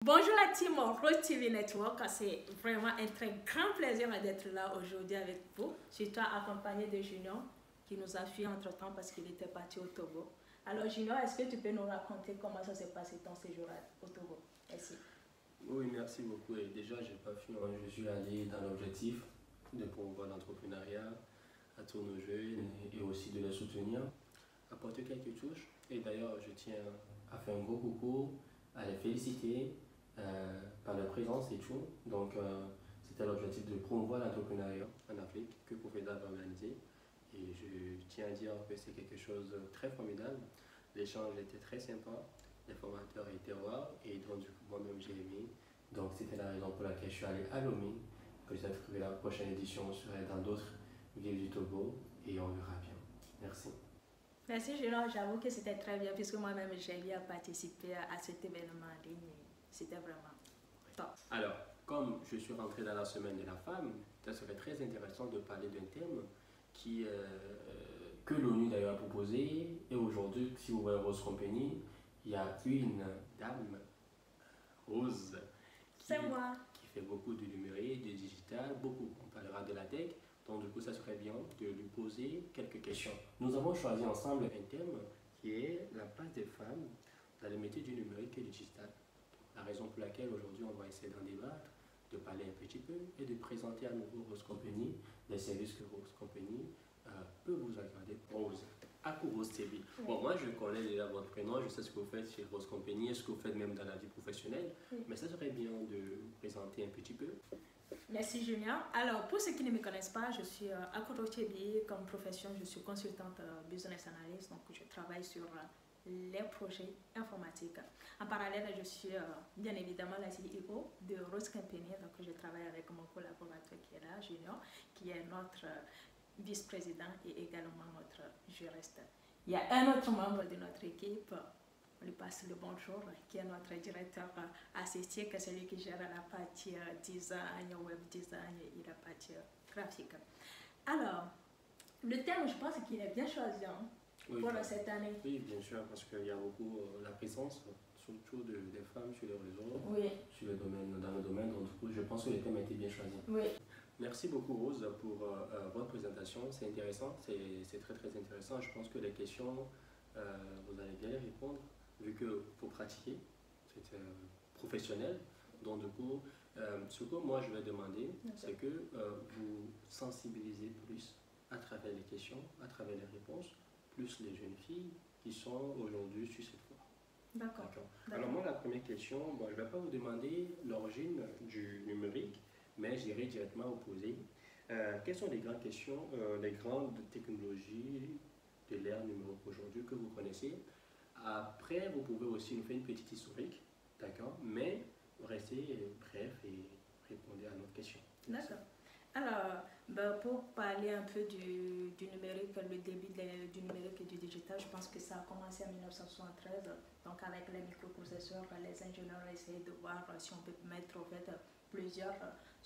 Bonjour la team Rose TV Network, c'est vraiment un très grand plaisir d'être là aujourd'hui avec vous. Je suis accompagné de Junior qui nous a fui entre temps parce qu'il était parti au Togo. Alors Junior, est-ce que tu peux nous raconter comment ça s'est passé ton séjour au Togo? Merci. Oui, merci beaucoup. Et déjà, je n'ai pas fui, je suis allé dans l'objectif de promouvoir l'entrepreneuriat à tous nos jeunes et aussi de les soutenir, apporter quelques touches. Et d'ailleurs, je tiens à faire un gros coucou, à les féliciter par leur présence et tout. Donc, c'était l'objectif de promouvoir l'entrepreneuriat en Afrique que Profeda va organiser. Et je tiens à dire que c'est quelque chose de très formidable. L'échange était très sympa, les formateurs étaient rares et donc du coup moi-même j'ai aimé. Donc c'était la raison pour laquelle je suis allé à Lomé. Peut-être que la prochaine édition serait dans d'autres villes du Togo et on verra bien. Merci. Merci Junior, j'avoue que c'était très bien puisque moi-même j'ai bien participé à cet événement en ligne. C'était vraiment top. Alors, comme je suis rentré dans la semaine de la femme, ça serait très intéressant de parler d'un thème que l'ONU d'ailleurs a proposé. Et aujourd'hui, si vous voyez Rose Company, il y a une dame, Rose, qui fait beaucoup de numérique, de digital, beaucoup. On parlera de la tech. Donc du coup, ça serait bien de lui poser quelques questions. Nous avons choisi ensemble un thème qui est la place des femmes dans les métiers du numérique et du digital. La raison pour laquelle aujourd'hui on va essayer d'en débattre, de parler un petit peu et de présenter à nouveau Rose Company, les services que Rose Company peut vous accorder. Rose, à quoi Rose TV? Oui. Bon, moi je connais déjà votre prénom, je sais ce que vous faites chez Rose Company, ce que vous faites même dans la vie professionnelle, Oui. mais ça serait bien de vous présenter un petit peu. Merci Junior. Alors pour ceux qui ne me connaissent pas, je suis à Korotiébi comme profession, je suis consultante business analyst, donc je travaille sur les projets informatiques. En parallèle, je suis bien évidemment la CEO de Rose Company, donc je travaille avec mon collaborateur qui est là, Junior, qui est notre vice-président et également notre juriste. Il y a un autre membre de notre équipe, on lui passe le bonjour, qui est notre directeur artistique, celui qui gère la partie design, web design et la partie graphique. Alors, le thème, je pense qu'il est bien choisi Oui, pour cette année. Oui, bien sûr, parce qu'il y a beaucoup la présence, surtout des femmes sur les réseaux, Oui. sur le domaine, dans le domaine. Donc, du coup, je pense que le thème a été bien choisi. Oui. Merci beaucoup Rose pour votre présentation, c'est intéressant, c'est très très intéressant. Je pense que les questions, vous allez bien les répondre, vu que vous pratiquez, c'est professionnel. Donc du coup, ce que moi je vais demander, c'est que vous sensibilisez plus à travers les questions, à travers les réponses, plus les jeunes filles qui sont aujourd'hui sur cette voie. D'accord. Alors moi la première question, bon, je ne vais pas vous demander l'origine du numérique, mais j'irai directement vous poser. Quelles sont les grandes questions, les grandes technologies de l'ère numérique aujourd'hui que vous connaissez? Après, vous pouvez aussi nous faire une petite historique, d'accord? Mais restez bref et répondez à notre question. D'accord. Alors, pour parler un peu du numérique, le début du numérique et du digital, je pense que ça a commencé en 1973. Donc, avec les microprocesseurs, les ingénieurs essayaient de voir si on peut mettre en fait plusieurs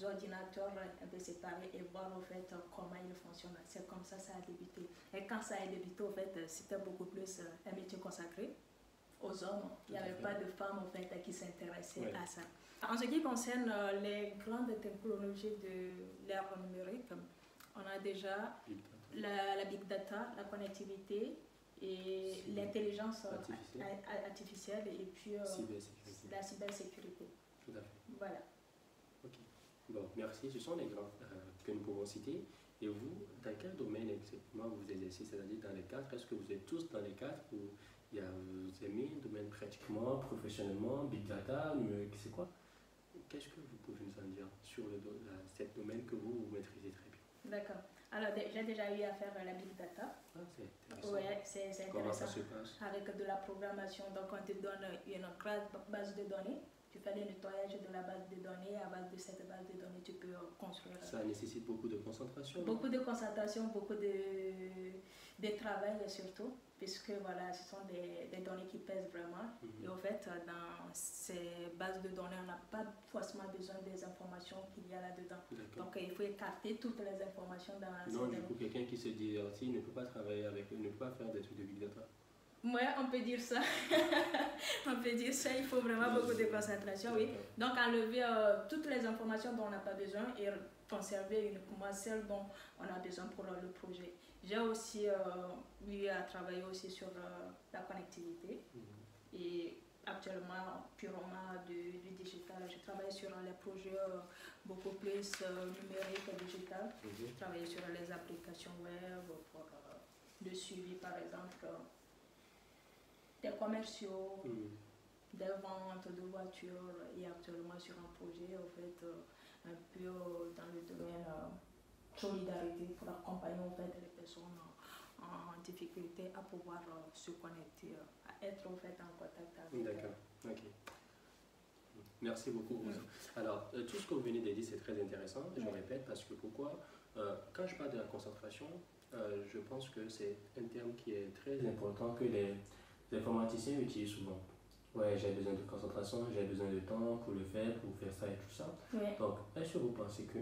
ordinateurs un peu séparés et voir en fait comment ils fonctionnent. C'est comme ça a débuté. Et quand ça a débuté, en fait, c'était beaucoup plus un métier consacré aux hommes. Il n'y avait pas de femmes en fait qui s'intéressaient à ça. En ce qui concerne les grandes technologies de l'ère numérique, on a déjà la big data, la connectivité et l'intelligence artificielle et puis la cybersécurité. Tout à fait. Voilà. Ok. Bon, merci. Ce sont les grands que nous pouvons citer. Et vous, dans quel domaine exactement vous exercez? C'est-à-dire dans les quatre, est-ce que vous êtes tous dans les quatre ou vous aimez le domaine pratiquement, professionnellement, big data, numérique, c'est quoi? Qu'est-ce que vous pouvez nous en dire sur ce domaine que vous maîtrisez très bien? D'accord. Alors, j'ai déjà eu à faire la big data. Ah, c'est intéressant. Oui, c'est intéressant. Comment ça se passe? Avec de la programmation. Donc, on te donne une base de données. Tu fais le nettoyage de la base de données. À base de cette base de données, tu peux construire. Ça nécessite beaucoup de concentration. Beaucoup de concentration, beaucoup de travail surtout, puisque voilà, ce sont des données qui pèsent vraiment. Et en fait, dans ces bases de données, on n'a pas forcément besoin des informations qu'il y a là-dedans. Donc, il faut écarter toutes les informations dans ces données. Du coup, quelqu'un qui se divertit ne peut pas travailler avec eux, ne peut pas faire des trucs de big data. Ouais, on peut dire ça. On peut dire ça, il faut vraiment beaucoup de concentration, oui. Donc, enlever toutes les informations dont on n'a pas besoin et conserver uniquement celles dont on a besoin pour le projet. J'ai aussi eu à travailler aussi sur la connectivité. Et actuellement, purement du digital, je travaille sur les projets beaucoup plus numériques et digital. Je travaille sur les applications web pour le suivi, par exemple, des commerciaux, des ventes de voitures, et actuellement sur un projet en fait, un peu dans le domaine solidarité pour accompagner en fait, les personnes en difficulté à pouvoir se connecter, à être en fait en contact avec. D'accord, ok. Merci beaucoup, Rose. Alors, tout ce que vous venez de dire, c'est très intéressant. Je répète parce que pourquoi quand je parle de la concentration, je pense que c'est un terme qui est très important que les informaticiens utilisent souvent. Ouais, j'ai besoin de concentration, j'ai besoin de temps pour le faire, pour faire ça et tout ça. Donc, est-ce que vous pensez que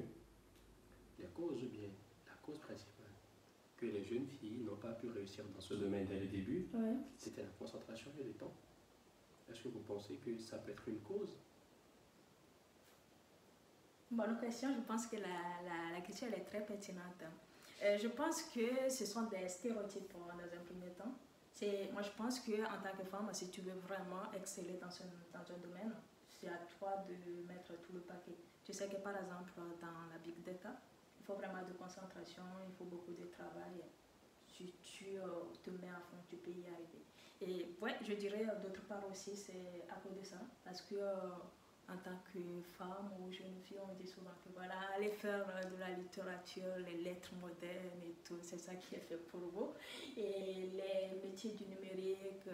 la cause, ou bien la cause principale que les jeunes filles n'ont pas pu réussir dans ce domaine dès le début, c'était la concentration et le temps? Est-ce que vous pensez que ça peut être une cause? Bonne question, je pense que la question elle est très pertinente. Je pense que ce sont des stéréotypes dans un premier temps. Moi je pense qu'en tant que femme, si tu veux vraiment exceller dans un domaine, c'est à toi de mettre tout le paquet. Tu sais que par exemple dans la Big Data, il faut vraiment de concentration, il faut beaucoup de travail. Si tu te mets à fond, tu peux y arriver. Et ouais, je dirais d'autre part aussi, c'est à cause de ça. Parce que en tant que femme ou jeune fille, on dit souvent que voilà, allez faire de la littérature, les lettres modernes et tout, c'est ça qui est fait pour vous. Et les métiers du numérique,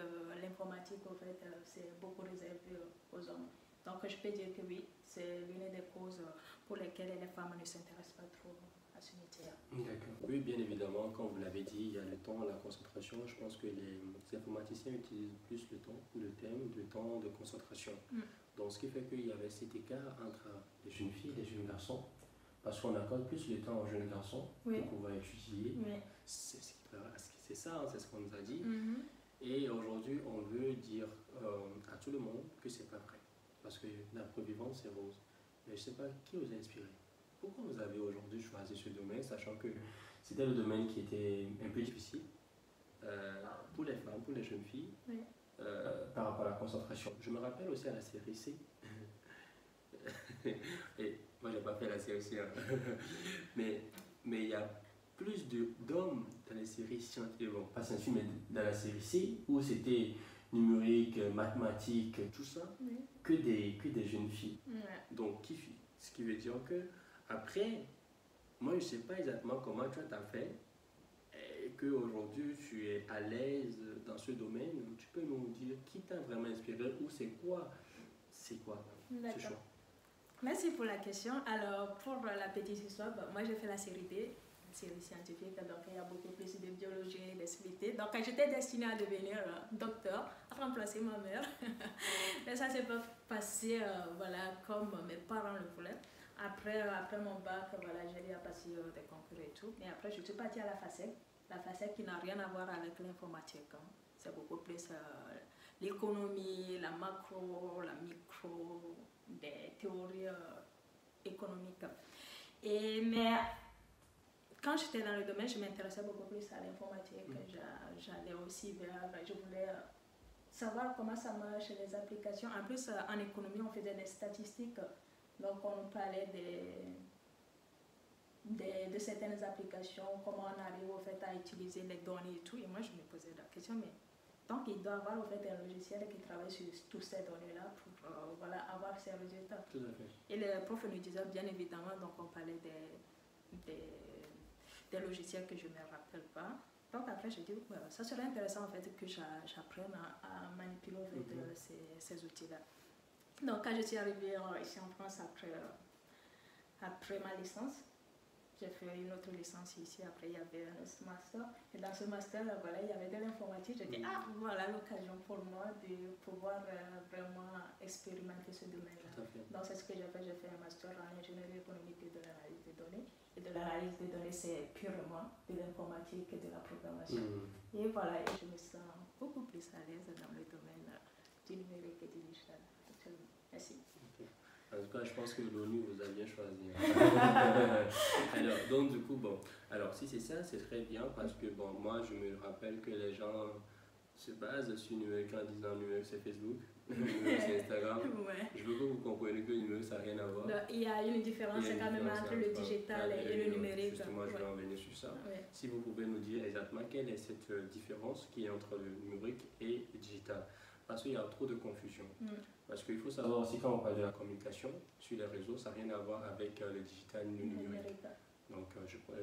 l'informatique, en fait, c'est beaucoup réservé aux hommes. Donc je peux dire que oui, c'est l'une des causes pour lesquelles les femmes ne s'intéressent pas trop à ce métier-là. D'accord. Oui, bien évidemment, comme vous l'avez dit, il y a le temps, la concentration. Je pense que les informaticiens utilisent plus le temps, le thème, le temps de concentration. Donc, ce qui fait qu'il y avait cet écart entre les jeunes filles et les jeunes garçons, parce qu'on accorde plus le temps aux jeunes garçons pour pouvoir étudier. C'est ça, hein, c'est ce qu'on nous a dit. Et aujourd'hui, on veut dire à tout le monde que c'est pas vrai. Parce que la preuve vivante, c'est Rose. Mais je ne sais pas qui vous a inspiré. Pourquoi vous avez aujourd'hui choisi ce domaine, sachant que c'était le domaine qui était un peu difficile pour les femmes, pour les jeunes filles, par rapport à la concentration. Je me rappelle aussi à la série C. Et moi, je n'ai pas fait la série C, hein. mais il y a plus d'hommes dans les séries scientifiques, bon, pas scientifiques, mais dans la série C, où c'était numérique, mathématiques, tout ça, que des jeunes filles. Donc, ce qui veut dire que après, moi je ne sais pas exactement comment tu as fait et qu'aujourd'hui tu es à l'aise dans ce domaine. Tu peux nous dire qui t'a vraiment inspiré ou c'est quoi ce choix? Merci pour la question. Alors pour la petite histoire, moi j'ai fait la série D, une série scientifique, donc il y a beaucoup plus de biologie, d'SVT. Donc j'étais destinée à devenir docteur, à remplacer ma mère. Mais ça ne s'est pas passé voilà, comme mes parents le voulaient. Après mon bac, voilà, j'ai eu à passer des concours et tout. Mais après, je suis partie à la FACEC qui n'a rien à voir avec l'informatique. Hein. C'est beaucoup plus l'économie, la macro, la micro, des théories économiques. Mais quand j'étais dans le domaine, je m'intéressais beaucoup plus à l'informatique. J'allais aussi je voulais savoir comment ça marche, les applications. En plus, en économie, on faisait des statistiques. Donc, on nous parlait de certaines applications, comment on arrive au fait à utiliser les données et tout. Et moi, je me posais la question, mais donc il doit y avoir au fait un logiciel qui travaille sur toutes ces données-là pour voilà, avoir ces résultats. Tout à fait. Et les profs nous disaient bien évidemment, donc on parlait des logiciels que je ne me rappelle pas. Donc après, je dis, ça serait intéressant en fait que j'apprenne à manipuler en fait, ces outils-là. Donc quand je suis arrivée ici en France après ma licence, j'ai fait une autre licence ici, après il y avait un autre master. Et dans ce master, voilà, il y avait de l'informatique. Je dis, voilà l'occasion pour moi de pouvoir vraiment expérimenter ce domaine-là. Donc c'est ce que j'ai fait un master en ingénierie économique et de l'analyse des données. et de l'analyse de données, c'est purement de l'informatique et de la programmation. Mhm. Et voilà, et je me sens beaucoup plus à l'aise dans le domaine du numérique et du digital actuellement. Merci. Ok. En tout cas, je pense que l'ONU vous a bien choisi. Alors, donc du coup, bon, alors si c'est ça, c'est très bien parce que, bon, moi, je me rappelle que les gens se basent sur le numérique en disant le numérique c'est Facebook, le numérique c'est Instagram. Ouais. Je veux que vous compreniez que le numérique ça n'a rien à voir. Donc, il y a une différence Il y a une quand même différence entre le digital et le numérique. Justement, je vais en venir sur ça. Ouais. Si vous pouvez nous dire exactement quelle est cette différence qui est entre le numérique et le digital. Parce qu'il y a trop de confusion. Parce qu'il faut savoir aussi quand on parle de la communication sur les réseaux, ça n'a rien à voir avec le digital ni le numérique. Donc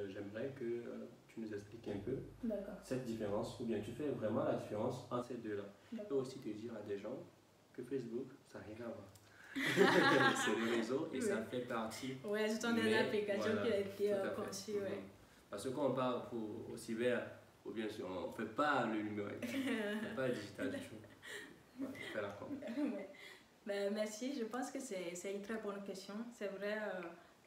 j'aimerais que tu nous expliques un peu cette différence, ou bien tu fais vraiment la différence entre ces deux-là. Je peux aussi te dire à des gens que Facebook, ça n'a rien à voir. C'est le réseau et ça fait partie. Oui, ce sont des applications voilà, qui ont été conçues. Parce que quand on parle au cyber, ou bien sûr, on ne fait pas le numérique, on ne fait pas le digital du tout. Ouais, on fait la com. Ben, merci, je pense que c'est une très bonne question. C'est vrai,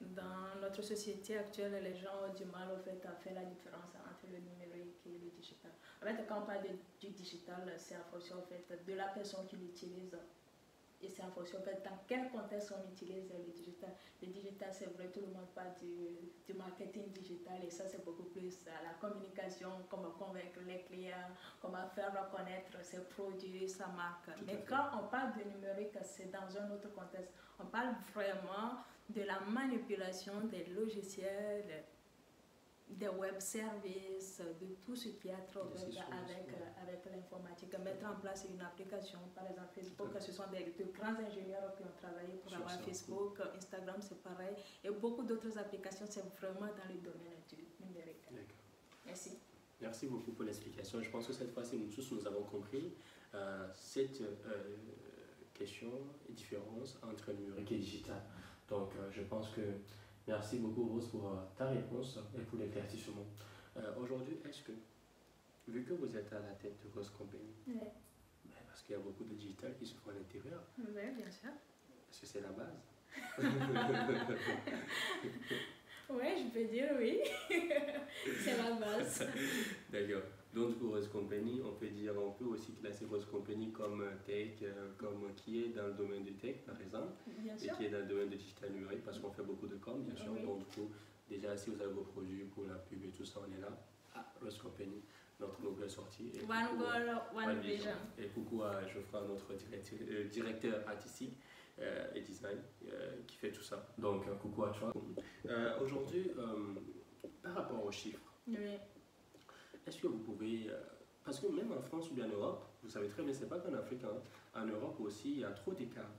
dans notre société actuelle, les gens ont du mal au fait, à faire la différence entre le numérique et le digital. En fait, quand on parle du digital, c'est en fonction en fait, de la personne qui l'utilise. Et c'est en fonction en fait, dans quel contexte on utilise le digital. Le digital, c'est vrai, tout le monde parle du marketing digital et ça, c'est beaucoup plus la communication, comment convaincre les clients, comment faire reconnaître ses produits, sa marque. Mais quand on parle de numérique, c'est dans un autre contexte. On parle vraiment de la manipulation des logiciels, des web services, de tout ce qui a trait avec l'informatique. Mettre en place une application, par exemple Facebook, ce sont de grands ingénieurs qui ont travaillé pour avoir Facebook, Instagram c'est pareil, et beaucoup d'autres applications, c'est vraiment dans le domaine du numérique. Merci. Merci beaucoup pour l'explication. Je pense que cette fois-ci, nous tous, nous avons compris cette question et différence entre numérique et digital. Donc, je pense que merci beaucoup, Rose, pour ta réponse et pour l'éclaircissement. Aujourd'hui, est-ce que, vu que vous êtes à la tête de Rose Company, parce qu'il y a beaucoup de digital qui se font à l'intérieur, bien sûr. est-ce que c'est la base? Oui, je peux dire oui. C'est la base. D'accord. Donc, pour Rose Company, on peut aussi classer Rose Company comme tech, comme qui est dans le domaine du tech, par exemple, et qui est dans le domaine du digital numérique, parce qu'on fait beaucoup de com, bien sûr. Donc, du coup, déjà, si vous avez vos produits pour la pub et tout ça, on est là. Rose Company, notre nouvelle sortie. Et One Goal, One Vision. Et coucou à Geoffroy, notre directeur artistique et design, qui fait tout ça. Donc, coucou à toi. Aujourd'hui, par rapport aux chiffres, est-ce que vous pouvez, parce que même en France ou bien en Europe, vous savez très bien, c'est pas qu'en Afrique, hein, en Europe aussi, il y a trop d'écarts.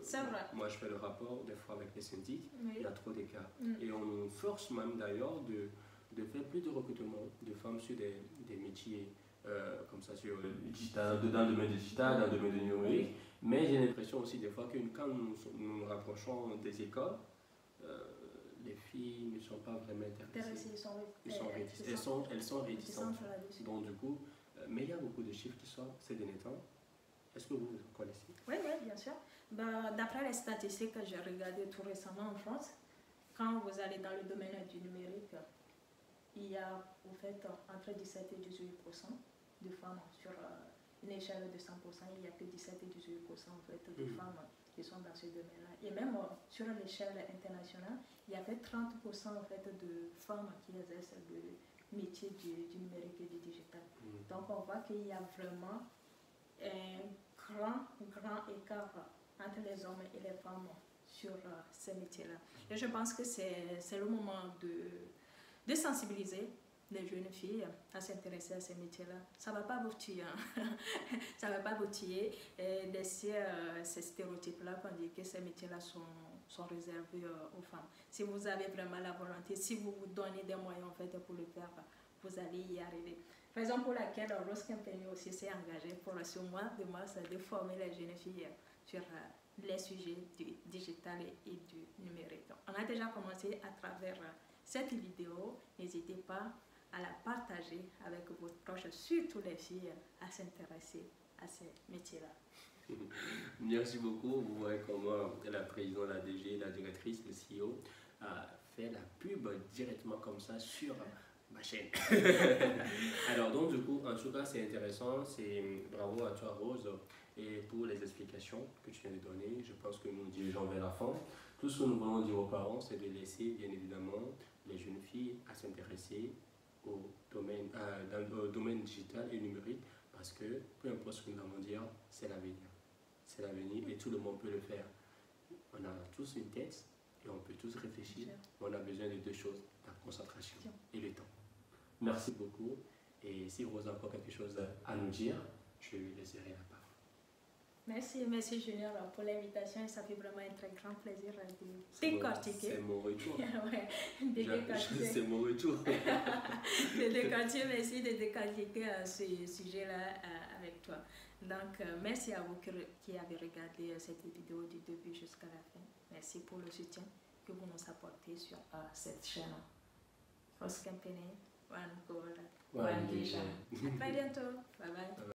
C'est vrai. Moi, je fais le rapport des fois avec les syndics, il y a trop d'écarts. Et on nous force même d'ailleurs de faire plus de recrutement de femmes sur des métiers comme ça, sur le digital, dans le domaine digital, dans le domaine du numérique. Mais j'ai l'impression aussi des fois que quand nous rapprochons des écoles, les filles ne sont pas vraiment intéressées. Elles sont réticentes. Donc du coup, mais il y a beaucoup de chiffres qui sortent ces derniers temps. Est-ce que vous connaissez? Oui, bien sûr. D'après les statistiques que j'ai regardées tout récemment en France, quand vous allez dans le domaine du numérique, il y a en fait entre 17 et 18% de femmes sur une échelle de 100%, il n'y a que 17 et 18% en fait, de femmes qui sont dans ce domaine-là. Et même sur l'échelle internationale, il y a que 30% en fait, de femmes qui exercent le métier du numérique et du digital. Donc on voit qu'il y a vraiment un grand écart entre les hommes et les femmes sur ces métiers-là. Et je pense que c'est le moment de sensibiliser les jeunes filles à s'intéresser à ces métiers-là. Ça ne va pas vous tuer, ça ne va pas vous tuer et laisser ces stéréotypes-là qu'on dit que ces métiers-là sont réservés aux femmes. Si vous avez vraiment la volonté, si vous vous donnez des moyens en fait, pour le faire, vous allez y arriver. Raison pour laquelle Rose Company aussi s'est engagée pour ce mois de mars de former les jeunes filles sur les sujets du digital et du numérique. Donc, on a déjà commencé à travers cette vidéo. N'hésitez pas à la partager avec vos proches, surtout les filles, à s'intéresser à ces métiers-là. Merci beaucoup. Vous voyez comment la présidente, la DG, la directrice, le CEO faire la pub directement comme ça sur ma chaîne. Alors donc du coup, en tout cas c'est intéressant, c'est bravo à toi Rose et pour les explications que tu viens de donner. Je pense que nous nous dirigeons vers la fin. Tout ce que nous voulons dire aux parents, c'est de laisser bien évidemment les jeunes filles à s'intéresser au domaine, dans le domaine digital et numérique, parce que peu importe ce que nous allons dire, c'est l'avenir. C'est l'avenir et tout le monde peut le faire. On a tous une tête et on peut tous réfléchir, mais on a besoin de deux choses, la concentration et le temps. Merci beaucoup. Et si Rose a encore quelque chose à nous dire, je lui laisserai la parole. Merci Junior pour l'invitation et ça fait vraiment un très grand plaisir de décortiquer. C'est mon retour. Ouais, c'est mon retour. De décortiquer, merci de décortiquer ce sujet-là avec toi. Donc, merci à vous qui avez regardé cette vidéo du début jusqu'à la fin. Merci pour le soutien que vous nous apportez sur cette chaîne. Oscar Pene, One Gold, One Vision. À très bientôt. Bye bye.